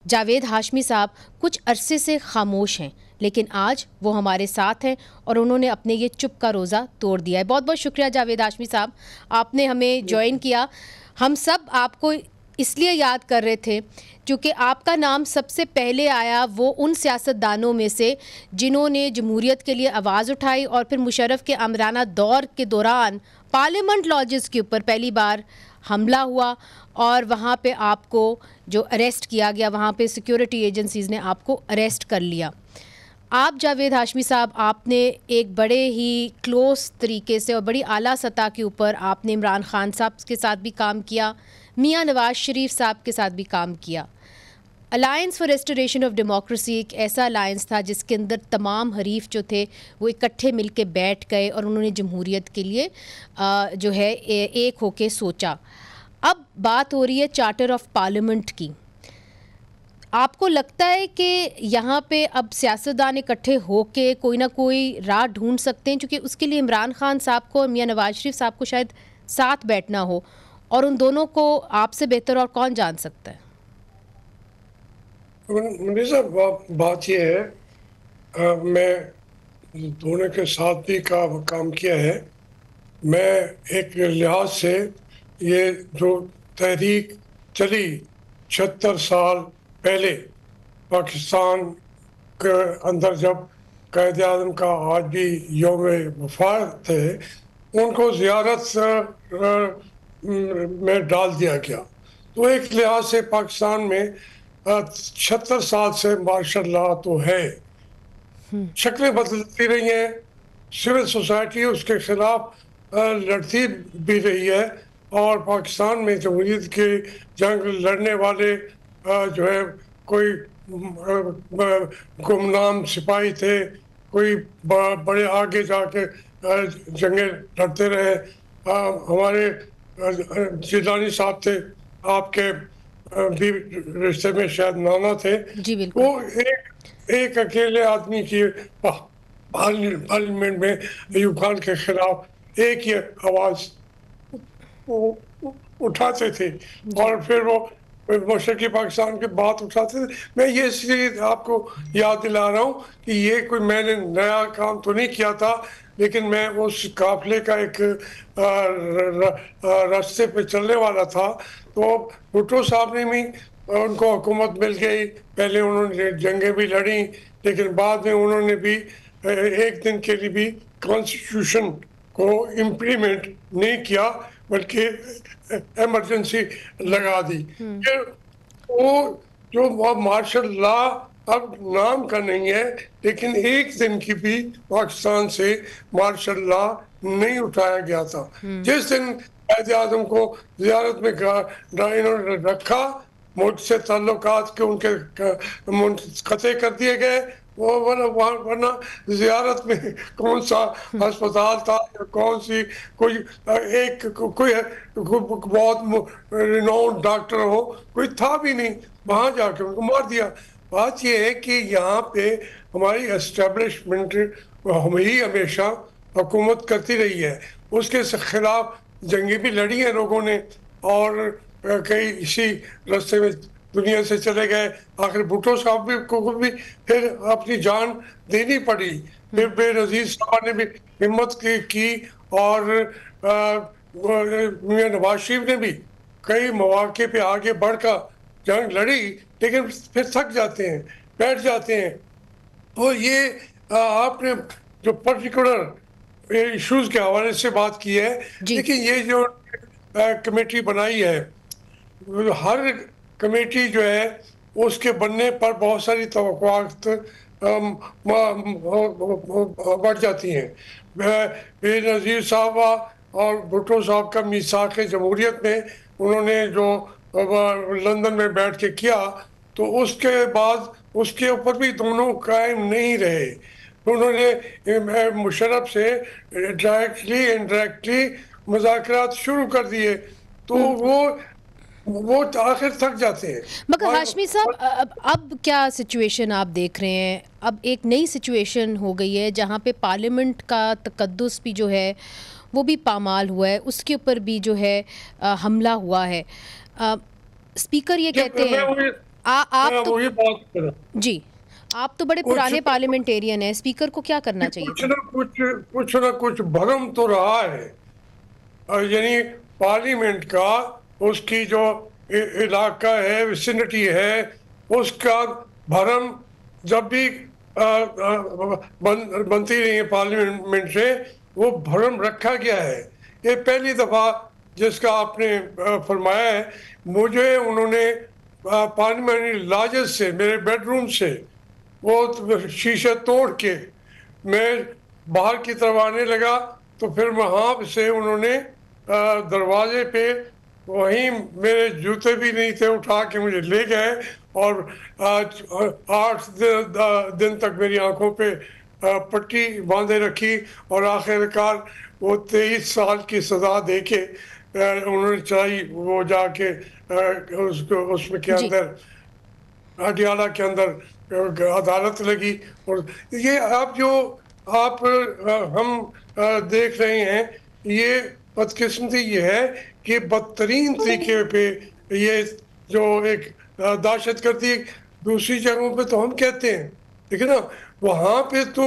جاوید ہاشمی صاحب کچھ عرصے سے خاموش ہیں، لیکن آج وہ ہمارے ساتھ ہیں اور انہوں نے اپنے یہ چپ کا روزہ توڑ دیا ہے۔ بہت بہت شکریہ جاوید ہاشمی صاحب، آپ نے ہمیں جوائن کیا۔ ہم سب آپ کو اس لیے یاد کر رہے تھے کیونکہ آپ کا نام سب سے پہلے آیا وہ ان سیاستدانوں میں سے جنہوں نے جمہوریت کے لیے آواز اٹھائی، اور پھر مشرف کے آمرانہ دور کے دوران پارلیمنٹ لاجز کے اوپر پہلی بار حملہ ہوا اور وہاں پہ آپ کو جو اریسٹ کیا گیا، وہاں پہ سیکیورٹی ایجنسیز نے آپ کو اریسٹ کر لیا۔ آپ جاوید ہاشمی صاحب، آپ نے ایک بڑے ہی کلوز طریقے سے اور بڑی اعلیٰ سطح کے اوپر آپ نے عمران خان صاحب کے ساتھ بھی کام کیا، میاں نواز شریف صاحب کے ساتھ بھی کام کیا۔ Alliance for restoration of democracy ایک ایسا الائنس تھا جس کے اندر تمام حریف جو تھے وہ اکٹھے مل کے بیٹھ گئے اور انہوں نے جمہوریت کے لیے جو ہے ایک ہو کے سوچا۔ اب بات ہو رہی ہے چارٹر آف پارلیمنٹ کی۔ آپ کو لگتا ہے کہ یہاں پہ اب سیاستدان اکٹھے ہو کے کوئی نہ کوئی راہ ڈھونڈ سکتے ہیں، کیونکہ اس کے لیے عمران خان صاحب کو اور میاں نواز شریف صاحب کو شاید ساتھ بیٹھنا ہو، اور ان دونوں کو آپ سے بہتر اور کون جان سکتا ہے؟ مرزا، بات یہ ہے، میں دونوں کے ساتھ بھی کام کیا ہے۔ میں ایک لحاظ سے یہ جو تحریک چلی 76 سال پہلے پاکستان کے اندر، جب قائد اعظم کا آج بھی یوم وفات ہے، ان کو زیارت میں ڈال دیا گیا۔ تو ایک لحاظ سے پاکستان میں 76 سال سے ماشاء اللہ تو ہے، شکلیں بدلتی رہی ہیں، سول سوسائٹی اس کے خلاف لڑتی بھی رہی ہے، اور پاکستان میں جمہوریت کی جنگ لڑنے والے جو ہے کوئی گمنام سپاہی تھے، کوئی بڑے آگے جا کے جنگیں لڑتے رہے۔ ہمارے جیلانی صاحب تھے، آپ کے بھی رشتے میں شاید نانا تھے، جی بالکل۔ وہ ایک اکیلے آدمی کی پارلیمنٹ میں ایوب خان کے خلاف ایک ہی آواز اٹھاتے تھے، اور پھر وہ مشرقی پاکستان کی بات اٹھاتے تھے۔ میں یہ اس لیے آپ کو یاد دلا رہا ہوں کہ یہ کوئی میں نے نیا کام تو نہیں کیا تھا، لیکن میں اس قافلے کا ایک راستے پہ چلنے والا تھا۔ تو بھٹو صاحب نے بھی، ان کو حکومت مل گئی، پہلے انہوں نے جنگیں بھی لڑیں، لیکن بعد میں انہوں نے بھی ایک دن کے لیے بھی کانسٹیٹیوشن کو امپلیمنٹ نہیں کیا، بلکہ ایمرجنسی لگا دی۔ پھر وہ جو مارشل لا اب نام کا نہیں ہے، لیکن ایک دن کی بھی پاکستان سے مارشل لا نہیں اٹھایا گیا تھا۔ جس دن قائد اعظم کو زیارت میں انہوں نے رکھا، ملک سے تعلقات کے ان کے منقطع کر دیے گئے، ورنہ زیارت میں کون سا ہسپتال تھا، کون سی کوئی بہت ریناؤنڈ ڈاکٹر ہو، کوئی تھا بھی نہیں، وہاں جا کے ان کو مار دیا۔ بات یہ ہے کہ یہاں پہ ہماری اسٹیبلشمنٹ ہی ہمیشہ حکومت کرتی رہی ہے، اس کے خلاف جنگیں بھی لڑی ہیں لوگوں نے، اور کئی اسی راستے میں دنیا سے چلے گئے۔ آخر بھٹو صاحب کو بھی پھر اپنی جان دینی پڑی، پھر بے نظیر صاحب نے بھی ہمت کی، اور میاں نواز شریف نے بھی کئی مواقع پہ آگے بڑھ کر جنگ لڑی، لیکن پھر تھک جاتے ہیں، بیٹھ جاتے ہیں۔ تو یہ آپ نے جو پرٹیکولر ایشوز کے حوالے سے بات کی ہے، لیکن یہ جو کمیٹی بنائی ہے، ہر کمیٹی جو ہے اس کے بننے پر بہت ساری توقعات بڑھ جاتی ہیں۔ بے نظیر صاحب اور بھٹو صاحب کا میثاق جمہوریت میں انہوں نے جو لندن میں بیٹھ کے کیا، تو اس کے بعد اس کے اوپر بھی دونوں قائم نہیں رہے۔ انہوں نے مشرف سے ڈائریکٹلی انڈائریکٹلی مذاکرات شروع کر دیے، تو وہ آخر تھک جاتے ہیں۔ مگر ہاشمی صاحب، اب کیا سچویشن آپ دیکھ رہے ہیں؟ اب ایک نئی سچویشن ہو گئی ہے جہاں پہ پارلیمنٹ کا تقدس بھی جو ہے وہ بھی پامال ہوا ہے، اس کے اوپر بھی جو ہے حملہ ہوا ہے۔ اسپیکر یہ کہتے ہیں آپ میں تو وہی بات کر رہا ہوں. جی آپ تو بڑے پرانے پارلیمنٹیرین ہیں، اسپیکر کو کیا کرنا چاہیے تھا؟ کچھ نہ کچھ بھرم تو رہا ہے. یعنی پارلیمنٹ کا اس کی جو علاقہ ہے، وسینٹی ہے، اس کا بھرم جب بھی بنتی رہی ہے پارلیمنٹ سے، وہ بھرم رکھا گیا ہے. یہ پہلی دفعہ جس کا آپ نے فرمایا ہے. مجھے انہوں نے پارلیمنٹ لاجز سے، میرے بیڈ روم سے وہ شیشے توڑ کے میں باہر کی طرف آنے لگا، تو پھر وہاں سے انہوں نے دروازے پہ وہیں میرے جوتے بھی نہیں تھے، اٹھا کے مجھے لے گئے اور 8 دن تک میری آنکھوں پہ پٹی باندھے رکھی، اور آخر کار وہ 23 سال کی سزا دے کے انہوں نے چلائی. وہ جا کے اس میں کے جی اندر اڈیالہ کے اندر عدالت لگی. اور یہ آپ ہم دیکھ رہے ہیں، یہ بدقسمتی یہ ہے کہ بدترین طریقے پہ یہ جو ایک دہشت گردی دوسری جگہوں پہ تو ہم کہتے ہیں، لیکن نا وہاں پہ تو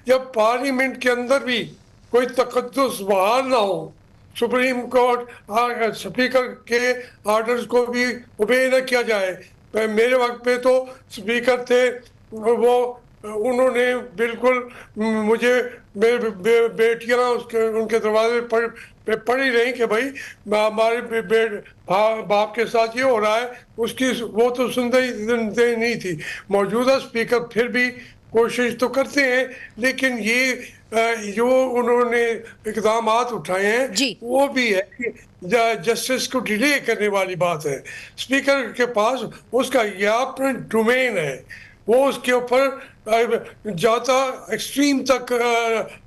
جب پارلیمنٹ کے اندر بھی کوئی تقدس بحال نہ ہو، سپریم کورٹ اسپیکر کے آرڈرز کو بھی اوبے نہ کیا جائے. میرے وقت پہ تو اسپیکر تھے وہ، انہوں نے بالکل مجھے، بیٹیاں ان کے دروازے پہ پڑی رہی کہ بھائی ہمارے باپ کے ساتھ یہ ہو رہا ہے. اس کی وہ تو سنتے نہیں تھی. موجودہ اسپیکر پھر بھی کوشش تو کرتے ہیں، لیکن یہ جو انہوں نے اقدامات اٹھائے ہیں جی وہ بھی ہے کہ جسٹس کو ڈیلے کرنے والی بات ہے. اسپیکر کے پاس اس کا یہ اپنا ڈومین ہے، وہ اس کے اوپر جاتا ایکسٹریم تک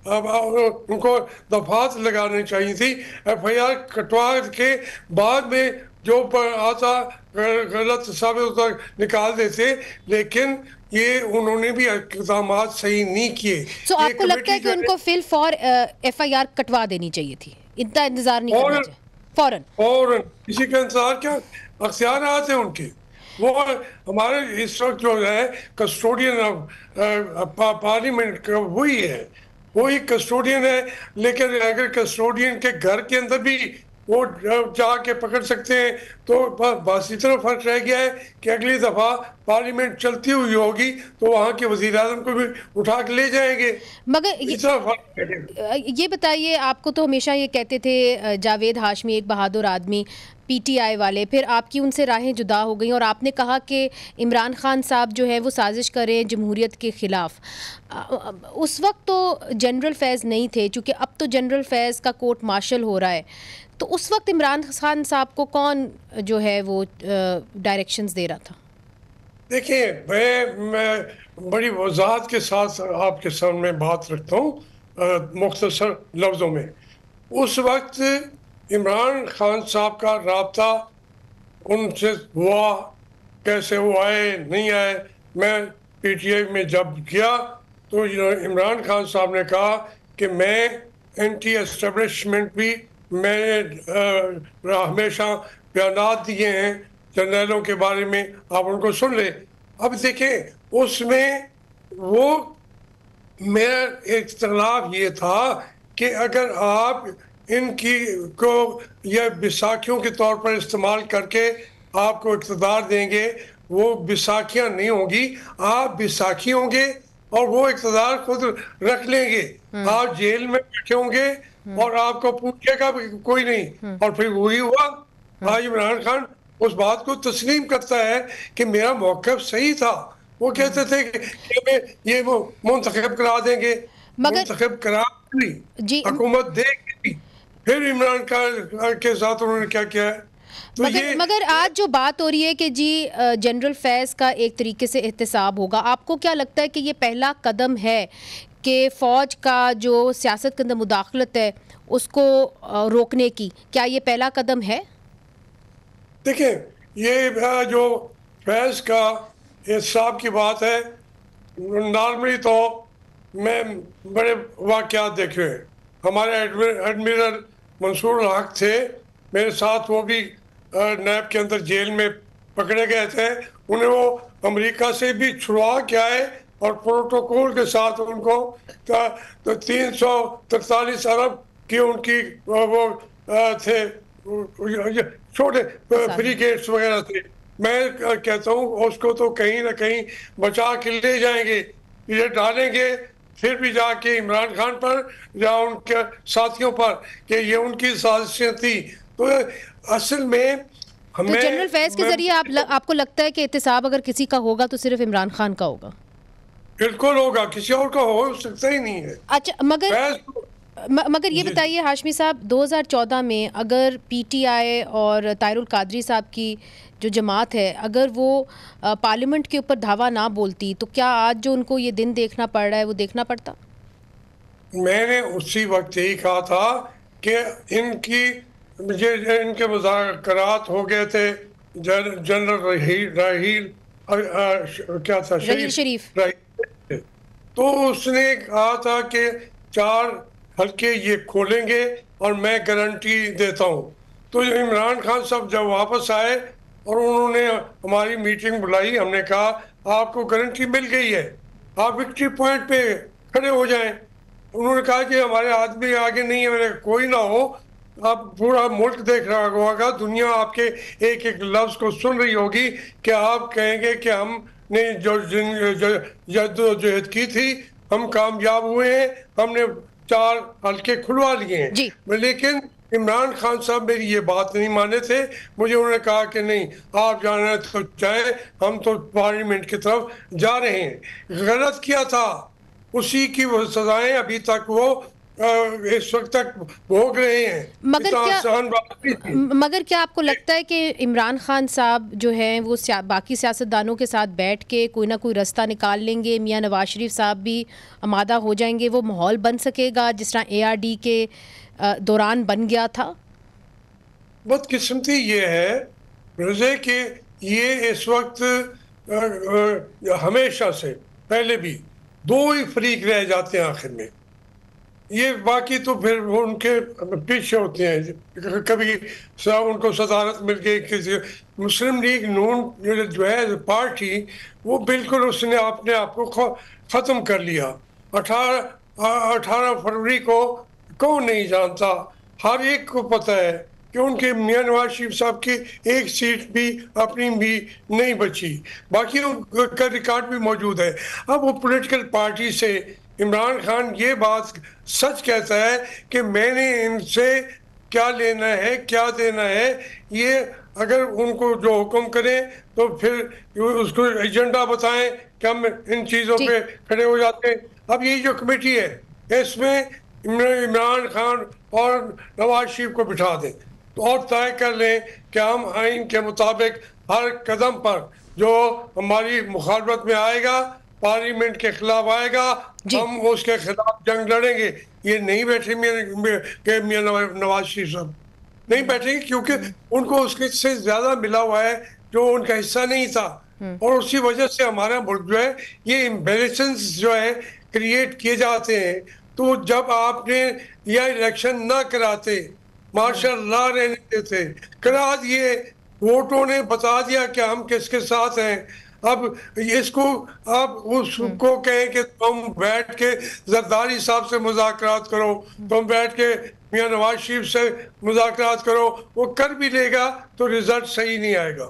ان کو دفعات لگانی چاہیے تھی. ایف آئی آر کٹوا کے بعد میں جو آتا غلط ثابت ہوتا نکال دیتے، لیکن یہ انہوں نے بھی اقدامات صحیح نہیں کیے. سو آپ کو لگتا ہے کہ ان کو فی الفور ایف آئی آر کٹوا دینی چاہیے تھی، اتنا انتظار نہیں کرنا چاہیے فوراً کسی کا انتظار کیا، اختیارات ہیں ان کے. وہ ہمارے اس وقت جو ہے کسٹوڈین آف پارلیمنٹ کا وہی ہے، وہی کسٹوڈین ہے. لیکن اگر کسٹوڈین کے گھر کے اندر بھی وہ جا کے پکڑ سکتے ہیں تو بس اتنا فرق رہ گیا ہے کہ اگلی دفعہ پارلیمنٹ چلتی ہوئی ہوگی تو وہاں کے وزیر اعظم کو بھی اٹھا کے لے جائیں گے. مگر اتنا فرق رہ گیا. یہ بتائیے، آپ کو تو ہمیشہ یہ کہتے تھے جاوید ہاشمی ایک بہادر آدمی، پی ٹی آئی والے، پھر آپ کی ان سے راہیں جدا ہو گئیں اور آپ نے کہا کہ عمران خان صاحب جو ہے وہ سازش کریں جمہوریت کے خلاف. اس وقت تو جنرل فیض نہیں تھے، چونکہ اب تو جنرل فیض کا کورٹ مارشل ہو رہا ہے، تو اس وقت عمران خان صاحب کو کون جو ہے وہ ڈائریکشنز دے رہا تھا؟ دیکھیں، میں بڑی وضاحت کے ساتھ آپ کے سامنے بات رکھتا ہوں مختصر لفظوں میں. اس وقت عمران خان صاحب کا رابطہ ان سے ہوا، کیسے وہ آئے نہیں آئے. میں پی ٹی آئی میں جب گیا تو عمران خان صاحب نے کہا کہ میں اینٹی اسٹیبلشمنٹ بھی، میں نے ہمیشہ بیانات دیے ہیں جرنیلوں کے بارے میں، آپ ان کو سن لیں. اب دیکھیں اس میں وہ میرا اختلاف یہ تھا کہ اگر آپ ان کی کو یہ بیساکھیوں کے طور پر استعمال کر کے آپ کو اقتدار دیں گے، وہ بیساکھیاں نہیں ہوں گی، آپ بیساکھی ہوں گے اور وہ اقتدار خود رکھ لیں گے. آپ جیل میں بیٹھے ہوں گے اور آپ کو پوچھے گا کوئی نہیں. اور پھر وہی ہوا. آج عمران خان اس بات کو تسلیم کرتا ہے کہ میرا موقف صحیح تھا. وہ کہتے تھے کہ ہمیں یہ وہ منتخب کرا دیں گے، منتخب کرا دی حکومت دے گی. پھر عمران خان کے ساتھ انہوں نے کیا کیا ہے. مگر آج جو بات ہو رہی ہے کہ جی جنرل فیض کا ایک طریقے سے احتساب ہوگا، آپ کو کیا لگتا ہے کہ یہ پہلا قدم ہے کہ فوج کا جو سیاست کے اندر مداخلت ہے اس کو روکنے کی، کیا یہ پہلا قدم ہے؟ دیکھیں، یہ جو فیض کا احتساب کی بات ہے، نارملی تو میں بڑے واقعات دیکھے ہیں. ہمارے ایڈمرل منصور الحق تھے میرے ساتھ، وہ بھی نیب کے اندر جیل میں پکڑے گئے تھے انہیں وہ امریکہ سے بھی چھڑوا کے آئے اور پروٹوکول کے ساتھ ان کو 343 ارب کی ان کی وہ تھے چھوٹے فریگیٹس وغیرہ تھے. میں کہتا ہوں اس کو تو کہیں نہ کہیں بچا کے لے جائیں گے, یہ ڈالیں گے پھر بھی جا کے عمران خان پر یا ان کے ساتھیوں پر کہ یہ ان کی سازشیں تھی. تو اصل میں ہمیں جنرل فیض کے ذریعے آپ کو لگتا ہے کہ احتساب اگر کسی کا ہوگا تو صرف عمران خان کا ہوگا؟ بالکل ہوگا, کسی اور کا ہو سکتا ہی نہیں ہے. اچھا مگر یہ بتائیے ہاشمی صاحب, 2014 میں اگر پی ٹی آئی اور طاہر القادری صاحب کی جو جماعت ہے اگر وہ پارلیمنٹ کے اوپر دھاوا نہ بولتی تو کیا آج جو ان کو یہ دن دیکھنا پڑ رہا ہے وہ دیکھنا پڑتا؟ میں نے اسی وقت یہی کہا تھا کہ ان کے مذاکرات ہو گئے تھے جنرل راحیل کیا تھا شریف, تو اس نے کہا تھا کہ 4 حلقے یہ کھولیں گے اور میں گارنٹی دیتا ہوں. تو عمران خان صاحب جب واپس آئے اور انہوں نے ہماری میٹنگ بلائی, ہم نے کہا آپ کو گارنٹی مل گئی ہے, آپ وکٹری پوائنٹ پہ کھڑے ہو جائیں. انہوں نے کہا کہ ہمارے آدمی آگے نہیں ہے. میرے کوئی نہ ہو, آپ پورا ملک دیکھ رہا ہوگا, دنیا آپ کے ایک ایک لفظ کو سن رہی ہوگی کہ آپ کہیں گے کہ ہم نے جو جدوجہد کی تھی ہم کامیاب ہوئے ہیں, ہم نے 4 حلقے کھلوا لیے ہیں. لیکن عمران خان صاحب میری یہ بات نہیں مانے تھے. مجھے انہوں نے کہا کہ نہیں, آپ جانا ہے تو جائیں, ہم تو پارلیمنٹ کی طرف جا رہے ہیں. غلط کیا تھا, اسی کی وہ سزائیں ابھی تک وہ اس وقت تک بھوگ رہے ہیں. مگر کیا آپ کو لگتا ہے کہ عمران خان صاحب جو ہیں وہ باقی سیاستدانوں کے ساتھ بیٹھ کے کوئی نہ کوئی رستہ نکال لیں گے, میاں نواز شریف صاحب بھی آمادہ ہو جائیں گے, وہ ماحول بن سکے گا جس طرح ARD کے دوران بن گیا تھا؟ بدقسمتی یہ ہے رضے کہ یہ اس وقت ہمیشہ سے پہلے بھی 2 ہی فریق رہ جاتے ہیں آخر میں. یہ باقی تو پھر ان کے پیچھے ہوتے ہیں. کبھی ان کو صدارت مل گئی, کسی مسلم لیگ نون جو ہے پارٹی وہ بالکل اس نے اپنے آپ کو ختم کر لیا. 18 فروری کو کون نہیں جانتا, ہر ایک کو پتہ ہے کہ ان کے میاں نواز شریف صاحب کی 1 سیٹ بھی اپنی بھی نہیں بچی, باقی کا ریکارڈ بھی موجود ہے. اب وہ پولیٹیکل پارٹی سے عمران خان یہ بات سچ کہتا ہے کہ میں نے ان سے کیا لینا ہے کیا دینا ہے, یہ اگر ان کو جو حکم کریں تو پھر اس کو ایجنڈا بتائیں کہ ہم ان چیزوں پہ کھڑے ہو جاتے ہیں. اب یہی جو کمیٹی ہے اس میں عمران خان اور نواز شریف کو بٹھا دیں اور طے کر لیں کہ ہم آئین کے مطابق ہر قدم پر جو ہماری مخالفت میں آئے گا, پارلیمنٹ کے خلاف آئے گا, ہم اس کے خلاف جنگ لڑیں گے. یہ نہیں بیٹھے میاں نواز شریف صاحب نہیں بیٹھیں گے کیونکہ ان کو اس کے سے زیادہ ملا ہوا ہے جو ان کا حصہ نہیں تھا, اور اسی وجہ سے ہمارا ملک جو ہے یہ امبیلنسز جو ہے کریٹ کیے جاتے ہیں. تو جب آپ نے یہ الیکشن نہ کراتے, ماشاء اللہ رہنے دیتے, کرا دیے, ووٹوں نے بتا دیا کہ ہم کس کے ساتھ ہیں. اب اس کو آپ اس کو کہیں کہ تم بیٹھ کے زرداری صاحب سے مذاکرات کرو, تم بیٹھ کے میاں نواز شریف سے مذاکرات کرو, وہ کر بھی لے گا تو رزلٹ صحیح نہیں آئے گا.